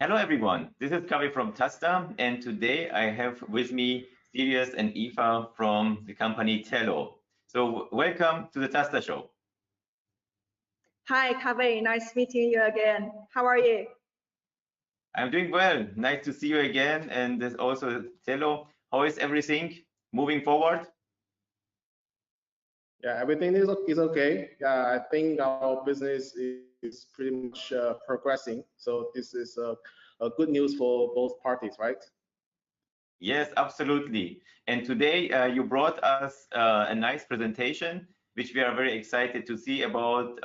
Hello everyone, this is Kaveh from TASSTA, and today I have with me Sirius and Eva from the company TELOX. So welcome to the TASSTA show. Hi Kaveh, nice meeting you again. How are you? I'm doing well, nice to see you again, and there's also TELOX. How is everything moving forward? Yeah, everything is okay. Yeah, I think our business is pretty much progressing. So this is a good news for both parties, right? Yes, absolutely. And today you brought us a nice presentation, which we are very excited to see about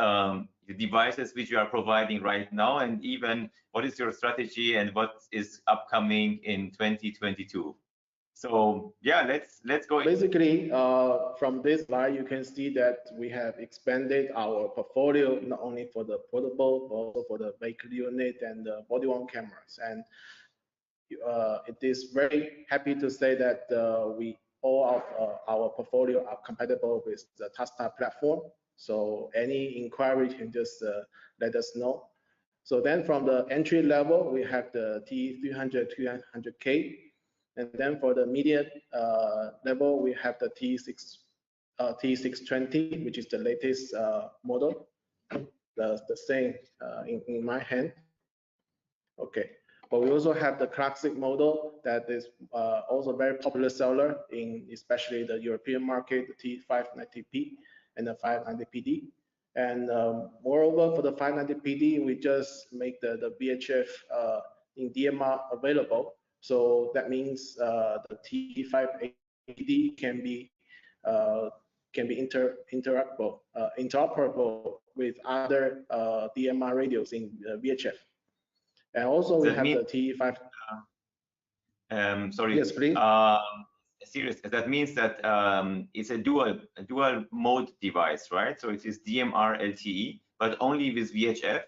the devices which you are providing right now, and even what is your strategy and what is upcoming in 2022. So yeah, let's go. Basically, from this slide, you can see that we have expanded our portfolio not only for the portable, but also for the vehicle unit and the body-worn cameras. And it is very happy to say that all of our portfolio are compatible with the TASSTA platform. So any inquiry can just let us know. So then from the entry level, we have the T300, 300K. And then for the medium level, we have the T620, which is the latest model. The same in my hand. Okay. But we also have the classic model that is also very popular seller in especially the European market, the T590P and the 590PD. And moreover, for the 590PD, we just make the VHF in DMR available. So that means the T580 can be interoperable with other DMR radios in VHF. And also we have the T5. Sorry. Yes, please. Serious. That means that it's a dual mode device, right? So it is DMR LTE, but only with VHF.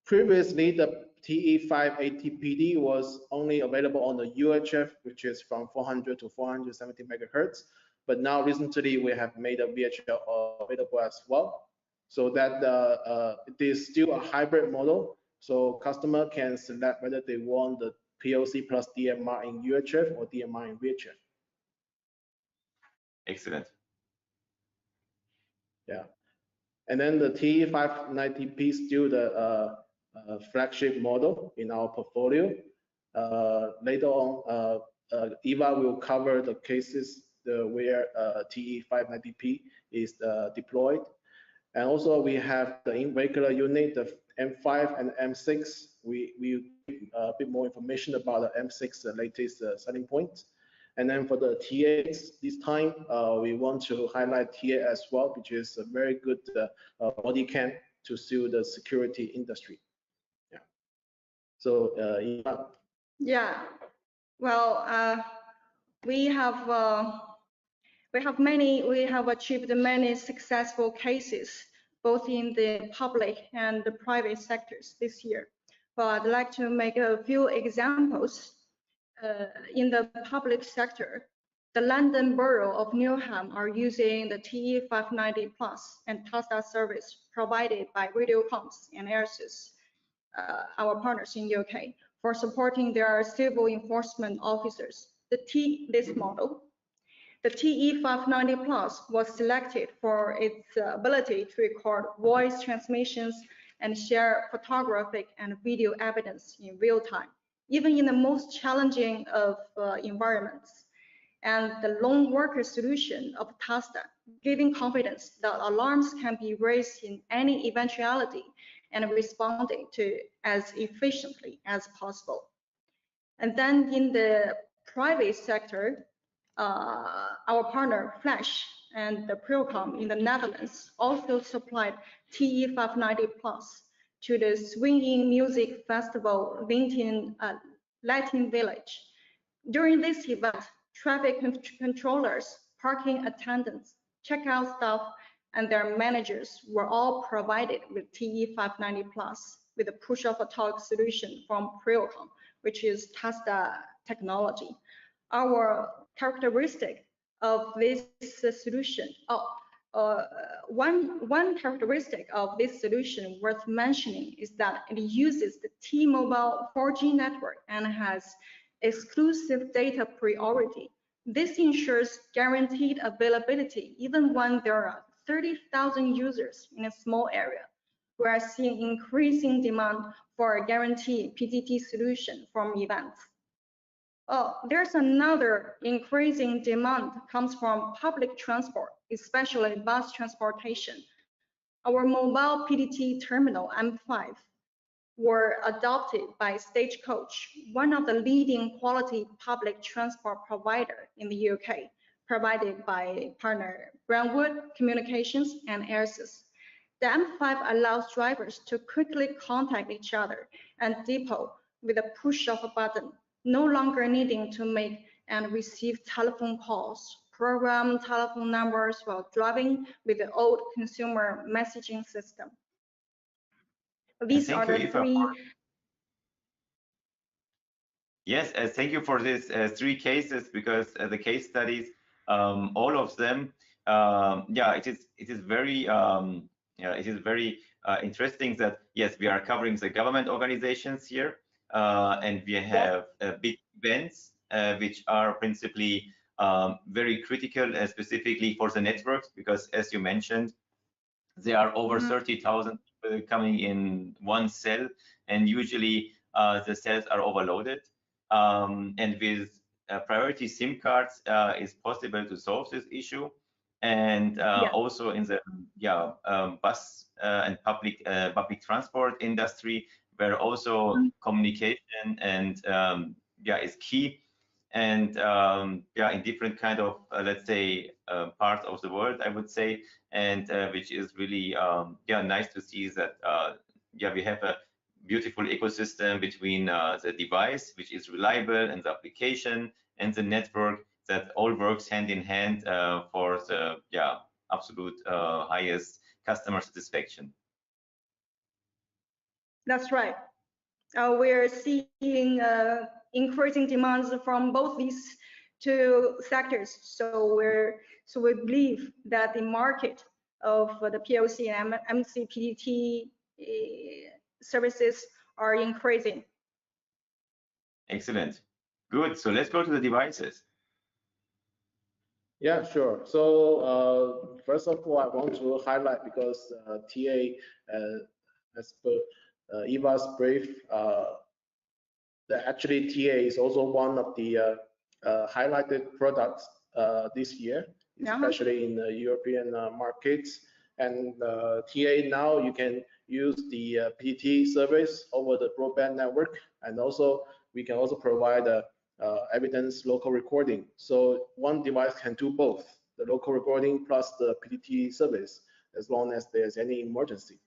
Previously, the TE580PD was only available on the UHF, which is from 400 to 470 megahertz. But now recently we have made a VHF available as well, so that it is still a hybrid model. So customer can select whether they want the POC plus DMR in UHF or DMR in VHF. Excellent. Yeah, and then the TE590P is still the flagship model in our portfolio. Later on, Eva will cover the cases where TE590P is deployed. And also we have the in-vehicular unit, the M5 and M6. We give a bit more information about the M6, the latest selling point. And then for the TA, this time we want to highlight TA as well, which is a very good body cam to suit the security industry. Yeah. So Eva. Yeah. Well, we have achieved many successful cases, both in the public and the private sectors this year. But I'd like to make a few examples. In the public sector, the London Borough of Newham are using the TE590 Plus and TASSTA service provided by Radio Pumps and Airsus, our partners in UK, for supporting their civil enforcement officers. This model, the TE590 Plus, was selected for its ability to record voice transmissions and share photographic and video evidence in real time, even in the most challenging of environments. And the lone worker solution of TASSTA, giving confidence that alarms can be raised in any eventuality and responding to as efficiently as possible. And then in the private sector, our partner Flash and the Procom in the Netherlands also supplied TE590 Plus to the swinging music festival Latin Village. During this event, traffic controllers, parking attendants, checkout staff, and their managers were all provided with TE590 Plus with a push-of-a-talk solution from Procom, which is TASSTA technology. Our characteristic of this solution, One characteristic of this solution worth mentioning is that it uses the T-Mobile 4G network and has exclusive data priority. This ensures guaranteed availability even when there are 30,000 users in a small area. We are seeing increasing demand for a guaranteed PTT solution from events. There's another increasing demand comes from public transport, especially bus transportation. Our mobile PTT terminal M5 were adopted by Stagecoach, one of the leading quality public transport provider in the UK, provided by partner Brentwood Communications and Airsus. The M5 allows drivers to quickly contact each other and depot with a push of a button, no longer needing to make and receive telephone calls, program telephone numbers while driving with the old consumer messaging system. These are the three. Yes, thank you for these three cases, because the case studies, all of them, it is very interesting that yes, we are covering the government organizations here, and we have big events which are principally very critical, specifically for the networks, because as you mentioned, there are over 30,000 people coming in one cell, and usually the cells are overloaded. And with priority SIM cards, it's possible to solve this issue. And also in the bus and public transport industry, where also communication and is key. And in different kind of let's say parts of the world, I would say, and which is really nice to see that we have a beautiful ecosystem between the device, which is reliable, and the application and the network, that all works hand in hand for the absolute highest customer satisfaction. That's right. We're seeing increasing demands from both these two sectors. So we believe that the market of the POC and MCPTT services are increasing. Excellent. Good. So let's go to the devices. Yeah, sure. So first of all, I want to highlight, because TA, as per Eva's brief, actually TA is also one of the highlighted products this year, especially in the European markets. And TA now, you can use the PT service over the broadband network, and also we can also provide evidence local recording. So one device can do both, the local recording plus the PTT service, as long as there's any emergency.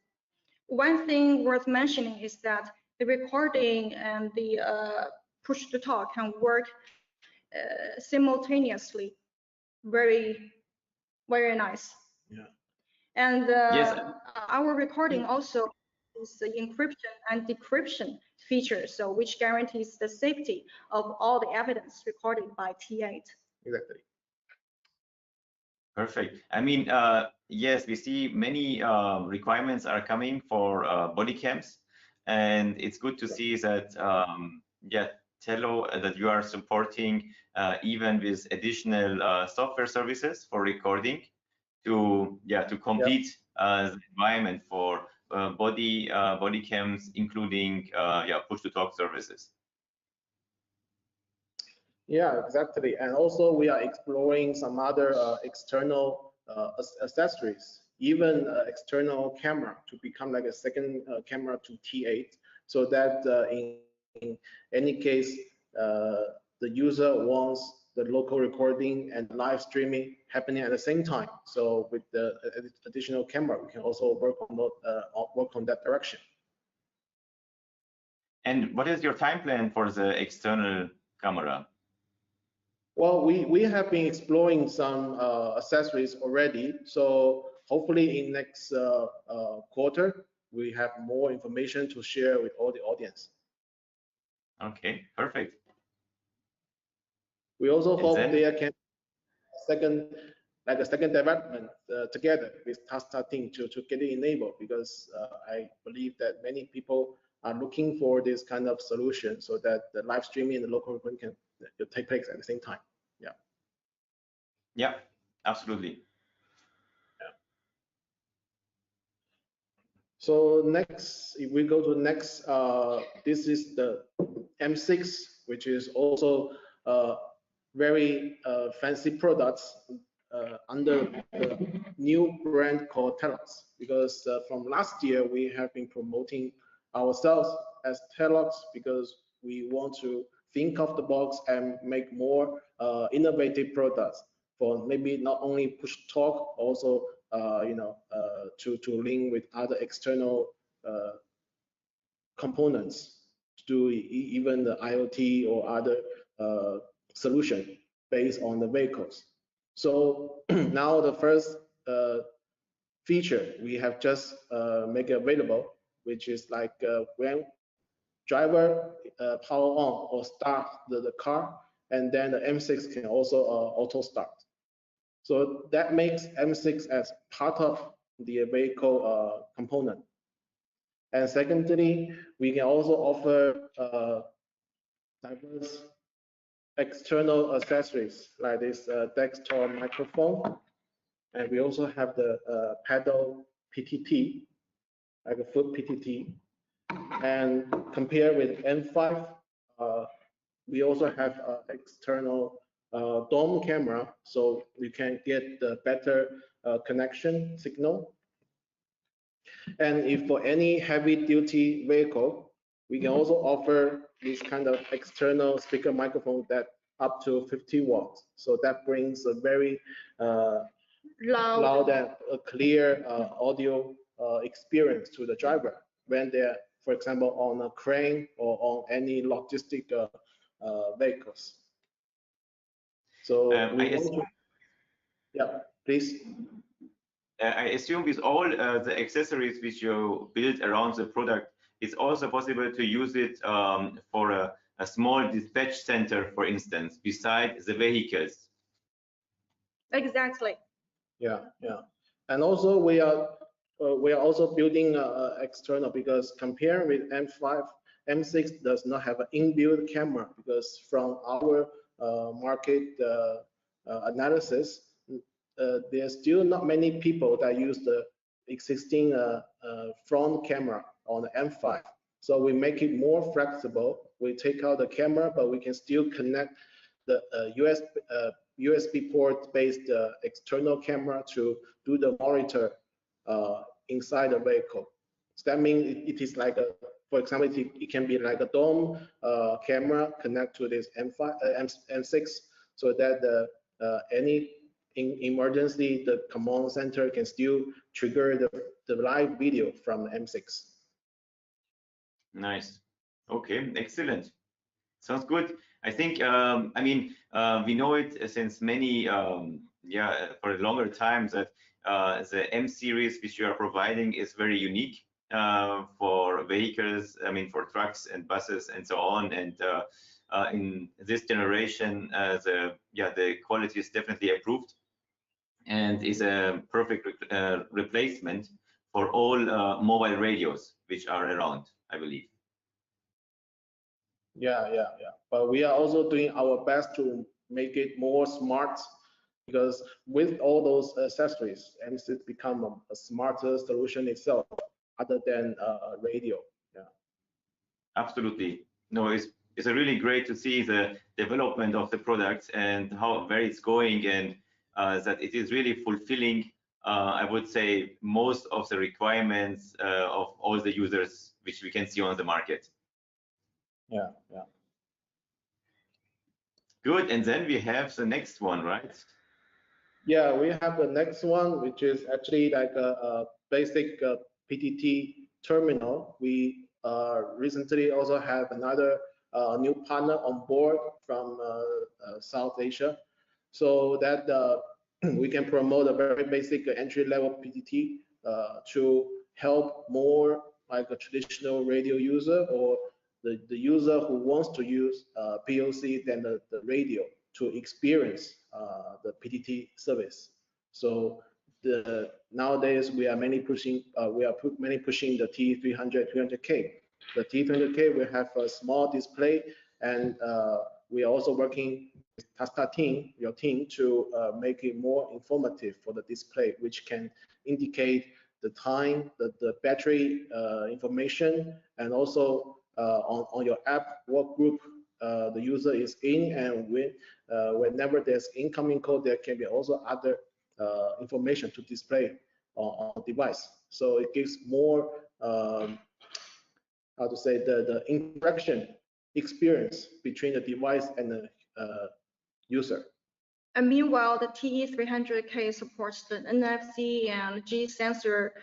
One thing worth mentioning is that the recording and the push to talk can work simultaneously. Very, very nice. Yeah. And our recording also is the encryption and decryption feature, so which guarantees the safety of all the evidence recorded by T8. Exactly. Perfect. I mean, yes, we see many requirements are coming for body cams, and it's good to see that Telo, that you are supporting even with additional software services for recording to complete the environment for body cams, including push to talk services. Yeah, exactly. And also we are exploring some other external accessories, even external camera, to become like a second camera to T8, so that in any case the user wants the local recording and live streaming happening at the same time. So with the additional camera, we can also work on that direction. And what is your time plan for the external camera? Well, we have been exploring some accessories already. So hopefully in next quarter, we have more information to share with all the audience. Okay, perfect. We also hope there can second like a second development together with TASSTA team to get it enabled, because I believe that many people are looking for this kind of solution so that the live streaming and the local recording can take place at the same time. Yeah. Yeah, absolutely. So next, if we go to next, this is the M6, which is also very fancy products under the new brand called TELOX, because from last year we have been promoting ourselves as TELOX because we want to think of the box and make more innovative products for maybe not only push talk, also to link with other external components to do even the IoT or other solution based on the vehicles. So now the first feature we have just make available, which is like when driver power on or start the car, and then the M6 can also auto start. So that makes M6 as part of the vehicle component. And secondly, we can also offer diverse external accessories like this desktop microphone, and we also have the pedal PTT, like a foot PTT. And compared with M5, we also have external dome camera, so we can get the better connection signal. And if for any heavy duty vehicle, we can also offer this kind of external speaker microphone that up to 50 watts. So that brings a very loud and a clear audio experience to the driver when they're, for example, on a crane or on any logistic vehicles. So yeah, please. I assume with all the accessories which you build around the product, it's also possible to use it for a small dispatch center, for instance, beside the vehicles. Exactly. Yeah. And also we are also building external, because comparing with M5, M6 does not have an inbuilt camera, because from our market analysis, there's still not many people that use the existing front camera on the M5. So we make it more flexible. We take out the camera, but we can still connect the USB port-based external camera to do the monitor inside the vehicle. So that means it is like a, for example, it can be like a dome camera connect to this M6, so that any emergency, the command center can still trigger the live video from M6. Nice. Okay, excellent. Sounds good. I think, I mean, we know it since many, for a longer time that the M series which you are providing is very unique for vehicles, I mean, for trucks and buses and so on. And in this generation, the quality is definitely improved and is a perfect replacement for all mobile radios which are around, I believe. Yeah. But we are also doing our best to make it more smart, because with all those accessories, M6 become a smarter solution itself, other than radio. Yeah. Absolutely. No, it's really great to see the development of the products and how where it's going, and that it is really fulfilling, I would say, most of the requirements of all the users which we can see on the market. Yeah. Good. And then we have the next one, right? Yeah, we have the next one, which is actually like a basic PTT terminal. We recently also have another new partner on board from South Asia, so that we can promote a very basic entry-level PTT to help more like a traditional radio user, or the user who wants to use POC than the radio to experience the PTT service. So nowadays we are mainly pushing the T300 300K. The T300K will have a small display, and we are also working with TASSTA team, your team, to make it more informative for the display, which can indicate the time, the battery information, and also on your app what group the user is in, and whenever there's incoming call, there can be also other information to display on device. So it gives more how to say the interaction experience between the device and the user. And meanwhile, the TE300K supports the NFC and G sensor,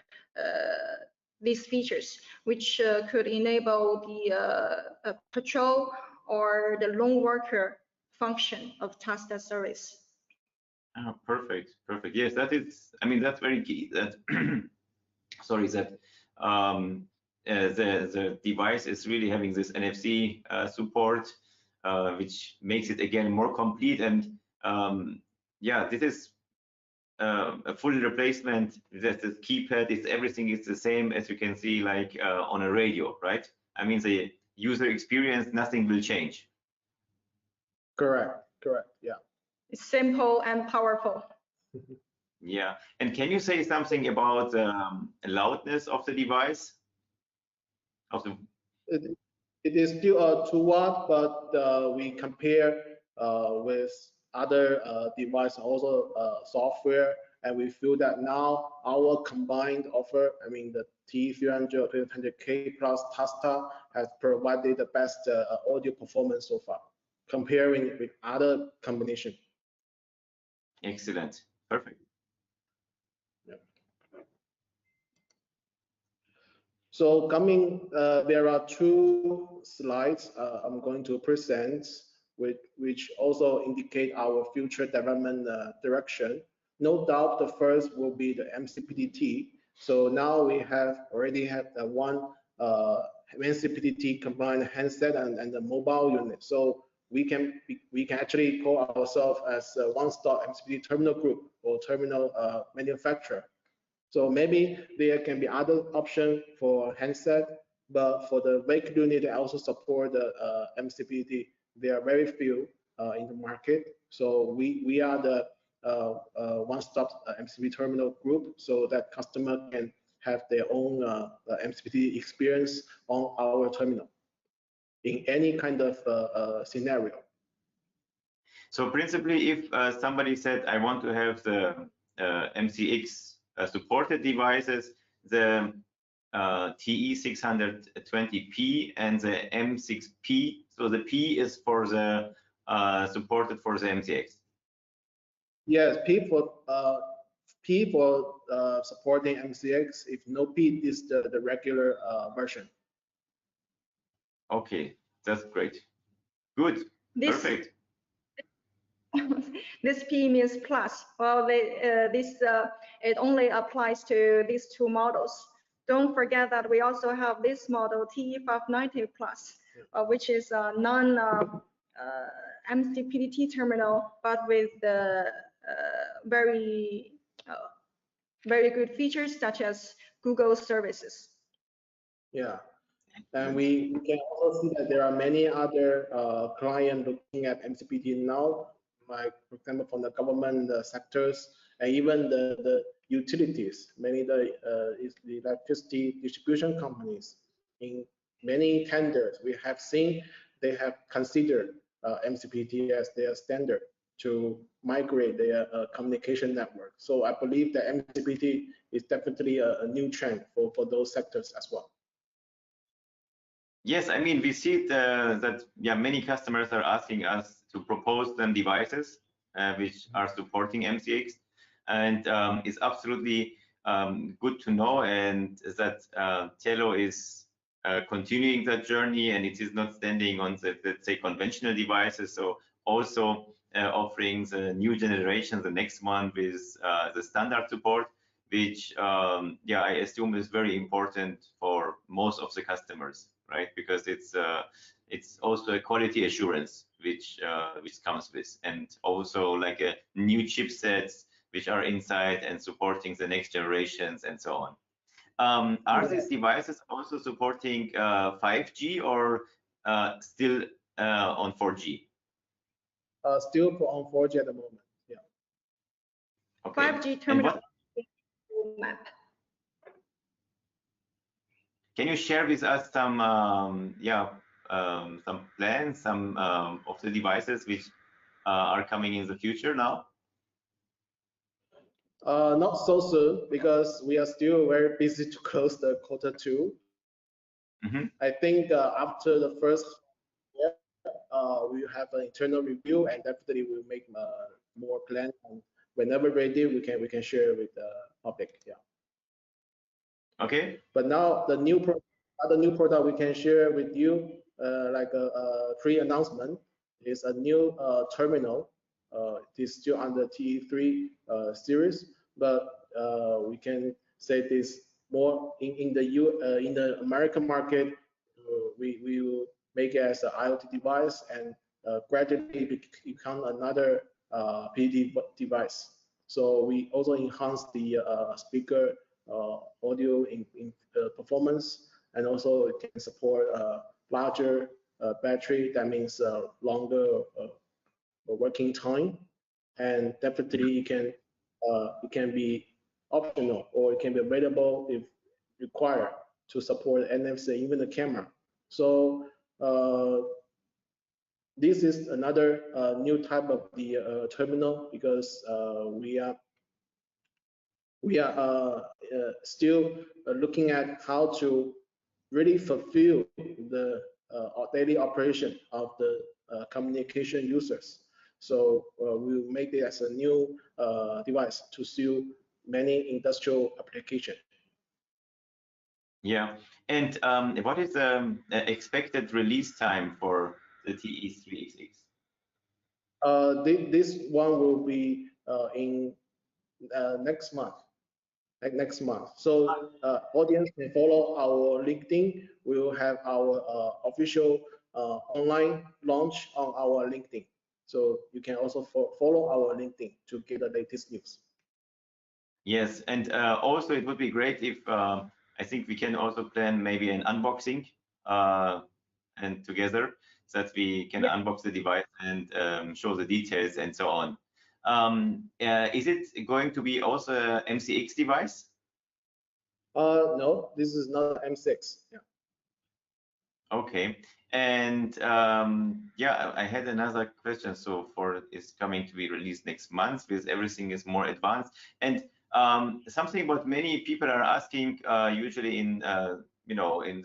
these features, which could enable the patrol or the lone worker function of TASSTA service. Oh, perfect, perfect. Yes, that is. I mean, that's very key. That sorry, that the device is really having this NFC support, which makes it again more complete. And yeah, this is a full replacement. That the keypad is everything is the same as you can see, like on a radio, right? I mean, the user experience, nothing will change. Correct, yeah. It's simple and powerful. Yeah, and can you say something about the loudness of the device? It is still a 2 watt, but we compare with other device, also software, and we feel that now our combined offer, I mean the T300 300K plus TASSTA, has provided the best audio performance so far, comparing with other combination. Excellent, perfect. So coming, there are 2 slides I'm going to present, which also indicate our future development direction. No doubt the first will be the MCPDT. So now we already have one MCPDT combined handset and the mobile unit. So we can actually call ourselves as a one-stop MCPDT terminal group or terminal manufacturer. So maybe there can be other option for handset, but for the vehicle unit, they also support the MCPDT. There are very few in the market. So we are the one-stop MCPDT terminal group, so that customer can have their own MCPDT experience on our terminal in any kind of scenario. So principally, if somebody said, I want to have the MCX supported devices, the TE620P and the M6P. So the P is for the supported for the MCX. Yes, P for supporting MCX. If no P, this is the regular version. Okay, that's great. Good. Perfect. This P means plus. Well, it only applies to these 2 models. Don't forget that we also have this model TE590 plus, which is a non-MCPDT terminal, but with the very good features such as Google services. Yeah. And we can also see that there are many other clients looking at MCPDT now, like for example from the government sectors and even the utilities. Many the electricity distribution companies in many tenders we have seen they have considered MCPDT as their standard to migrate their communication network. So I believe that MCPDT is definitely a new trend for those sectors as well. Yes, I mean, we see that many customers are asking us to propose them devices which are supporting MCX, and it's absolutely good to know, and that Telo is continuing that journey, and it is not standing on the, let's say, conventional devices. So also offering the new generation, the next one with the standard support, which I assume is very important for most of the customers, right? Because it's also a quality assurance which comes with, and also like a new chipsets which are inside and supporting the next generations and so on. Are these devices also supporting 5G or still on 4G? Still on 4G at the moment. Yeah. Okay. 5G terminal map. Can you share with us some some plans, some of the devices which are coming in the future now? Not so soon because we are still very busy to close the Q2. I think after the first year, we have an internal review and definitely we'll make more plans. And whenever ready, we can share with the public. Yeah. Okay. But now the other new product we can share with you, like a pre-announcement, is a new terminal. It is still under TE3 series, but we can say this more in the American market. We will make it as an IoT device and gradually become another PD device. So we also enhance the speaker audio in performance, and also it can support larger battery. That means longer working time, and definitely it can be optional or it can be available if required to support NFC, even the camera. So this is another new type of the terminal because we are still looking at how to really fulfill the daily operation of the communication users. So we'll make it as a new device to suit many industrial applications. Yeah, and what is the expected release time for the TE3XX? This one will be in next month. Next month. So audience can follow our LinkedIn. We will have our official online launch on our LinkedIn. So you can also follow our LinkedIn to get the latest news. Yes, and also it would be great if I think we can also plan maybe an unboxing and together so that we can unbox the device and show the details and so on. Is it going to be also a MCX device? No, this is not M6. Yeah. Okay, and yeah, I had another question. So for it's coming to be released next month because everything is more advanced, and something what many people are asking usually in you know in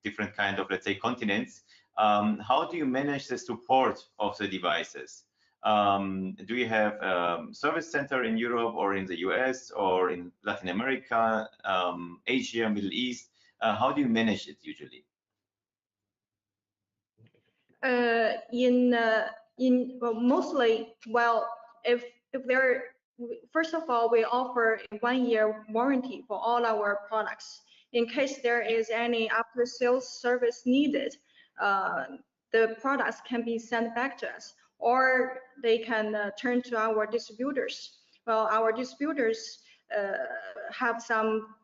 different kind of, let's say, continents. How do you manage the support of the devices? Do you have service center in Europe or in the US or in Latin America, Asia, Middle East? How do you manage it usually? Mostly, well, if there, first of all, we offer a 1-year warranty for all our products. In case there is any after sales service needed, the products can be sent back to us, or they can turn to our distributors. Well, our distributors have some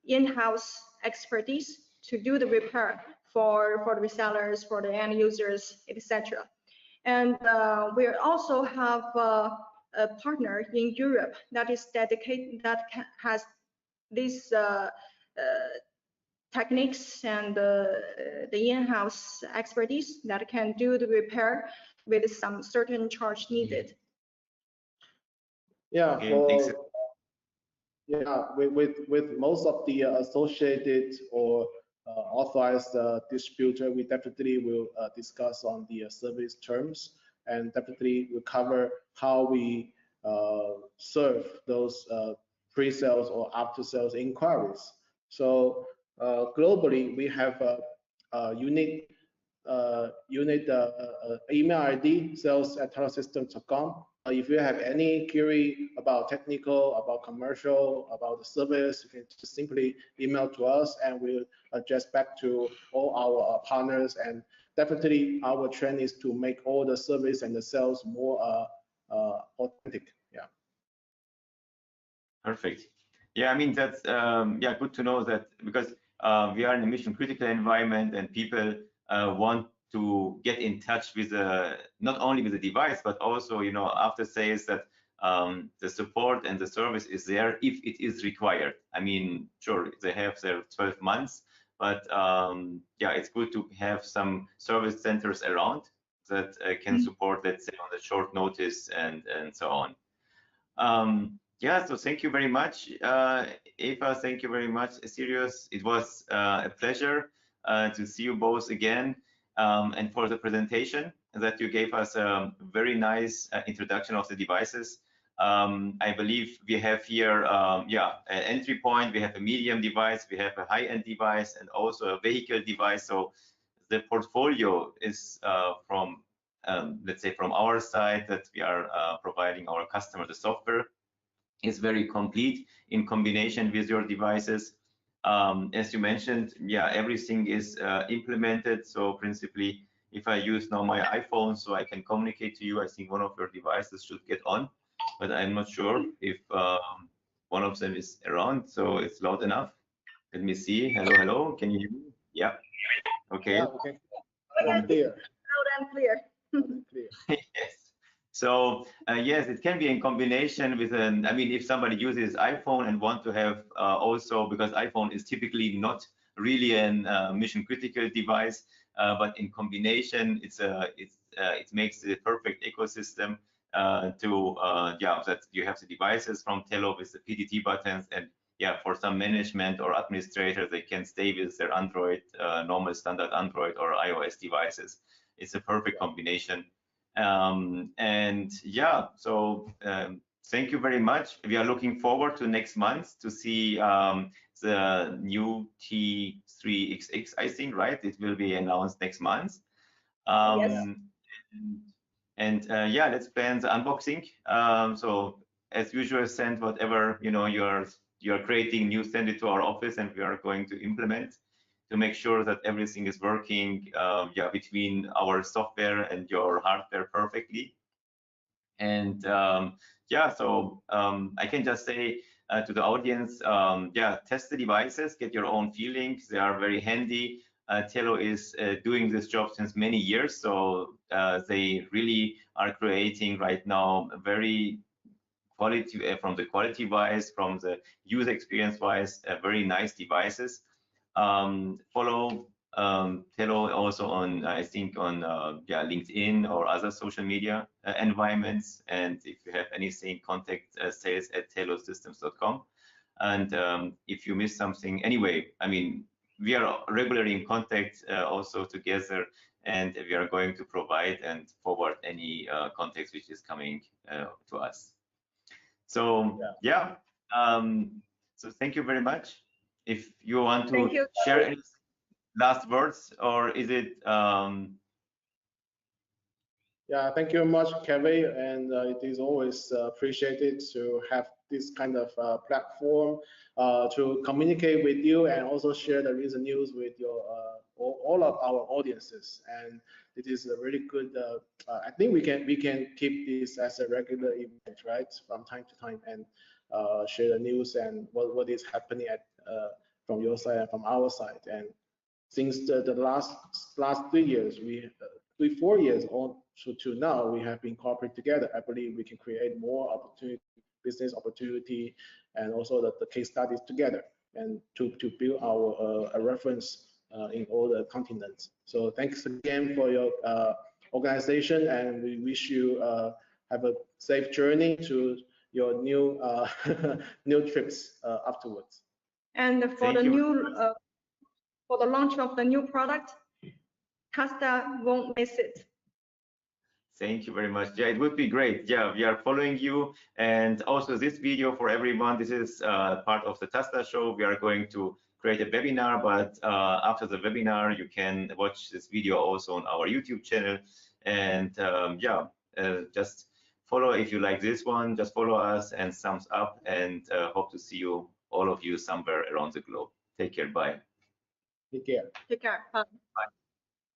in-house expertise to do the repair for the resellers, for the end users, etc. And we also have a partner in Europe that is dedicated, that has these techniques and the in-house expertise that can do the repair with some certain charge needed. Yeah, Okay, with most of the associated or authorized distributor, we definitely will discuss on the service terms, and definitely will cover how we serve those pre-sales or after-sales inquiries. So globally, we have a unique email ID, sales@telosystem.com. If you have any query about technical, about commercial, about the service, you can just simply email to us and we'll address back to all our partners. And definitely our trend is to make all the service and the sales more authentic. Yeah. Perfect. Yeah, I mean that's yeah, good to know that, because we are in a mission critical environment and people want to get in touch with not only with the device but also, you know, after sales, that the support and the service is there if it is required. I mean, sure, they have their 12 months, but yeah, it's good to have some service centers around that can support, let's say, on the short notice and so on. Yeah, so thank you very much, Eva. Thank you very much, Sirius. It was a pleasure to see you both again, and for the presentation that you gave us a very nice introduction of the devices. I believe we have here, yeah, an entry point. We have a medium device, we have a high-end device, and also a vehicle device. So the portfolio is from, let's say, from our side, that we are providing our customers the software, is very complete in combination with your devices. As you mentioned, yeah, everything is implemented. So principally, if I use now my iPhone so I can communicate to you, I think one of your devices should get on, but I'm not sure if one of them is around. So it's loud enough. Let me see. Hello, hello. Can you hear me? Yeah. Okay. Yeah, okay. Clear. Loud and clear. Clear. Yes. So yes, it can be in combination with an, I mean, if somebody uses iPhone and want to have also, because iPhone is typically not really a mission critical device, but in combination, it makes the perfect ecosystem to yeah, that you have the devices from Telo with the PDT buttons, and yeah, for some management or administrator, they can stay with their Android, normal standard Android or iOS devices. It's a perfect combination. And yeah, so thank you very much. We are looking forward to next month to see the new T3XX, I think, right? It will be announced next month. Yes. And yeah, let's plan the unboxing. So as usual, send whatever, you know, you're creating new, send it to our office, and we are going to implement to make sure that everything is working, yeah, between our software and your hardware perfectly. And yeah, so I can just say to the audience, yeah, test the devices, get your own feelings. They are very handy. Telo is doing this job since many years, so they really are creating right now a very quality, from the quality wise, from the user experience wise, very nice devices. Follow Telo also on, I think, on yeah, LinkedIn or other social media environments. And if you have anything, contact sales@telosystems.com. And if you miss something, anyway, I mean, we are regularly in contact also together, and we are going to provide and forward any context which is coming to us. So yeah, so thank you very much. If you want to share any last words, or is it Yeah, thank you very much, Kaveh, and it is always appreciated to have this kind of platform to communicate with you and also share the recent news with your all of our audiences. And it is a really good. I think we can keep this as a regular event, right, from time to time, and share the news and what is happening at from your side and from our side. And since the last 3 years, 4 years on to now, we have been cooperating together. I believe we can create more opportunity, business opportunity, and also the case studies together, and to build our a reference in all the continents. So thanks again for your organization, and we wish you have a safe journey to your new new trips afterwards. And for the new for the launch of the new product, TASSTA won't miss it. Thank you very much. Yeah, it would be great. Yeah, we are following you. And also this video for everyone, this is part of the TASSTA show. We are going to create a webinar, but after the webinar, you can watch this video also on our YouTube channel. And yeah, just follow if you like this one, just follow us and thumbs up, and hope to see you, all of you, somewhere around the globe. Take care. Bye. Take care. Take care. Bye. Bye.